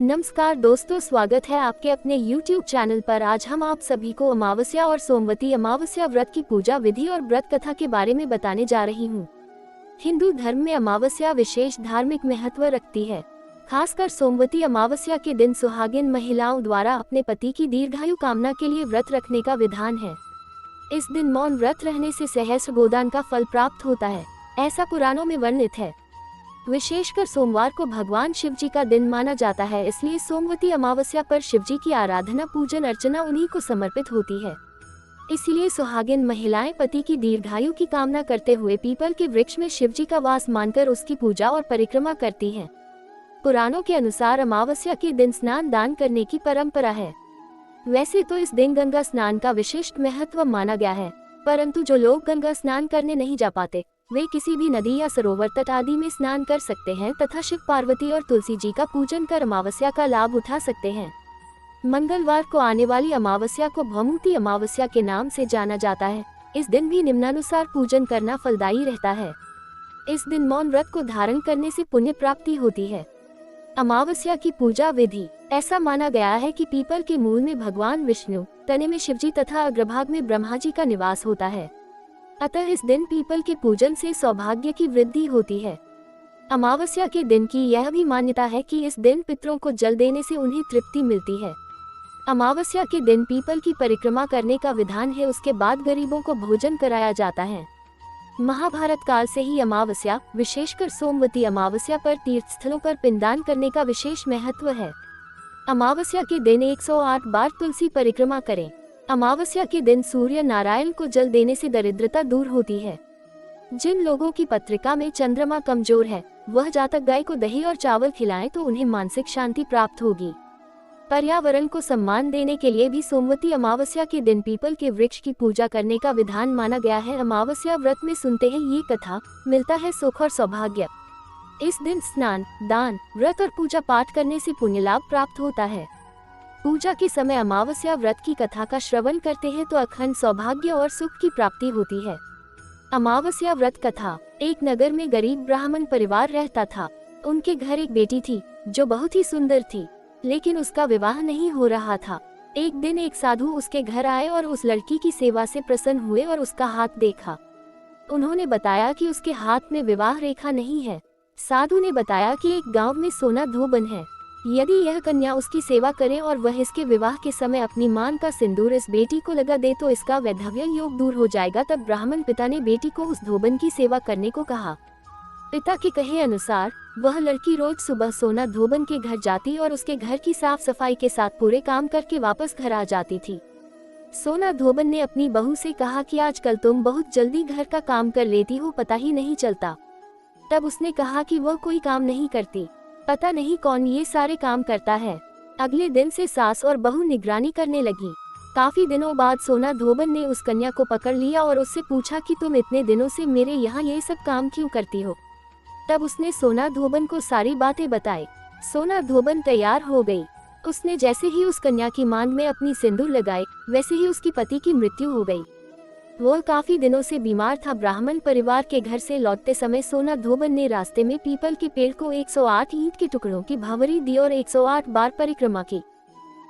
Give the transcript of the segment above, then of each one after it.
नमस्कार दोस्तों, स्वागत है आपके अपने YouTube चैनल पर। आज हम आप सभी को अमावस्या और सोमवती अमावस्या व्रत की पूजा विधि और व्रत कथा के बारे में बताने जा रही हूँ। हिंदू धर्म में अमावस्या विशेष धार्मिक महत्व रखती है। खासकर सोमवती अमावस्या के दिन सुहागिन महिलाओं द्वारा अपने पति की दीर्घायु कामना के लिए व्रत रखने का विधान है। इस दिन मौन व्रत रहने से सहस्त्र गोदान का फल प्राप्त होता है, ऐसा पुराणों में वर्णित है। विशेषकर सोमवार को भगवान शिव जी का दिन माना जाता है, इसलिए सोमवती अमावस्या पर शिव जी की आराधना पूजन अर्चना उन्हीं को समर्पित होती है। इसलिए सुहागिन महिलाएं पति की दीर्घायु की कामना करते हुए पीपल के वृक्ष में शिव जी का वास मानकर उसकी पूजा और परिक्रमा करती हैं। पुराणों के अनुसार अमावस्या के दिन स्नान दान करने की परंपरा है। वैसे तो इस दिन गंगा स्नान का विशिष्ट महत्व माना गया है, परंतु जो लोग गंगा स्नान करने नहीं जा पाते वे किसी भी नदी या सरोवर तट आदि में स्नान कर सकते हैं तथा शिव पार्वती और तुलसी जी का पूजन कर अमावस्या का लाभ उठा सकते हैं। मंगलवार को आने वाली अमावस्या को भौमुती अमावस्या के नाम से जाना जाता है। इस दिन भी निम्नानुसार पूजन करना फलदायी रहता है। इस दिन मौन व्रत को धारण करने से पुण्य प्राप्ति होती है। अमावस्या की पूजा विधि। ऐसा माना गया है कि पीपल के मूल में भगवान विष्णु, तने में शिवजी तथा अग्रभाग में ब्रह्मा जी का निवास होता है। अतः इस दिन पीपल के पूजन से सौभाग्य की वृद्धि होती है। अमावस्या के दिन की यह भी मान्यता है कि इस दिन पितरों को जल देने से उन्हें तृप्ति मिलती है। अमावस्या के दिन पीपल की परिक्रमा करने का विधान है, उसके बाद गरीबों को भोजन कराया जाता है। महाभारत काल से ही अमावस्या, विशेषकर सोमवती अमावस्या पर तीर्थस्थलों पर पिंडदान करने का विशेष महत्व है। अमावस्या के दिन 108 बार तुलसी परिक्रमा करें। अमावस्या के दिन सूर्य नारायण को जल देने से दरिद्रता दूर होती है। जिन लोगों की पत्रिका में चंद्रमा कमजोर है, वह जातक गाय को दही और चावल खिलाएं तो उन्हें मानसिक शांति प्राप्त होगी। पर्यावरण को सम्मान देने के लिए भी सोमवती अमावस्या के दिन पीपल के वृक्ष की पूजा करने का विधान माना गया है। अमावस्या व्रत में सुनते हैं ये कथा, मिलता है सुख और सौभाग्य। इस दिन स्नान, दान, व्रत और पूजा पाठ करने से पुण्य लाभ प्राप्त होता है। पूजा के समय अमावस्या व्रत की कथा का श्रवण करते हैं तो अखंड सौभाग्य और सुख की प्राप्ति होती है। अमावस्या व्रत कथा। एक नगर में गरीब ब्राह्मण परिवार रहता था। उनके घर एक बेटी थी जो बहुत ही सुंदर थी, लेकिन उसका विवाह नहीं हो रहा था। एक दिन एक साधु उसके घर आए और उस लड़की की सेवा से प्रसन्न हुए और उसका हाथ देखा। उन्होंने बताया कि उसके हाथ में विवाह रेखा नहीं है। साधु ने बताया कि एक गाँव में सोना धोबन है, यदि यह कन्या उसकी सेवा करे और वह इसके विवाह के समय अपनी मान का सिंदूर इस बेटी को लगा दे तो इसका वैधव्य योग दूर हो जाएगा। तब ब्राह्मण पिता ने बेटी को उस धोबन की सेवा करने को कहा। पिता के कहे अनुसार वह लड़की रोज सुबह सोना धोबन के घर जाती और उसके घर की साफ सफाई के साथ पूरे काम करके वापस घर आ जाती थी। सोना धोबन ने अपनी बहू से कहा कि आजकल तुम बहुत जल्दी घर का काम कर लेती हो, पता ही नहीं चलता। तब उसने कहा कि वह कोई काम नहीं करती, पता नहीं कौन ये सारे काम करता है। अगले दिन से सास और बहू निगरानी करने लगी। काफी दिनों बाद सोना धोबन ने उस कन्या को पकड़ लिया और उससे पूछा कि तुम इतने दिनों से मेरे यहाँ ये सब काम क्यों करती हो। तब उसने सोना धोबन को सारी बातें बताई। सोना धोबन तैयार हो गई। उसने जैसे ही उस कन्या की मांग में अपनी सिंदूर लगाई, वैसे ही उसकी पति की मृत्यु हो गई। वह काफी दिनों से बीमार था। ब्राह्मण परिवार के घर से लौटते समय सोना धोबन ने रास्ते में पीपल के पेड़ को 108 ईंट के टुकड़ों की भावरी दी और 108 बार परिक्रमा की।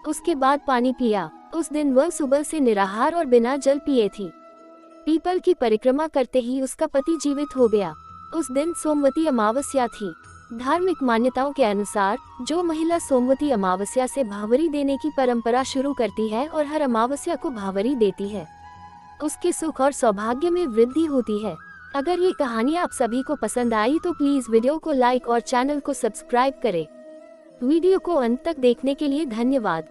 उसके बाद पानी पिया। उस दिन वह सुबह से निराहार और बिना जल पिए थी। पीपल की परिक्रमा करते ही उसका पति जीवित हो गया। उस दिन सोमवती अमावस्या थी। धार्मिक मान्यताओं के अनुसार जो महिला सोमवती अमावस्या से भावरी देने की परंपरा शुरू करती है और हर अमावस्या को भावरी देती है, उसके सुख और सौभाग्य में वृद्धि होती है। अगर ये कहानी आप सभी को पसंद आई तो प्लीज वीडियो को लाइक और चैनल को सब्सक्राइब करें। वीडियो को अंत तक देखने के लिए धन्यवाद।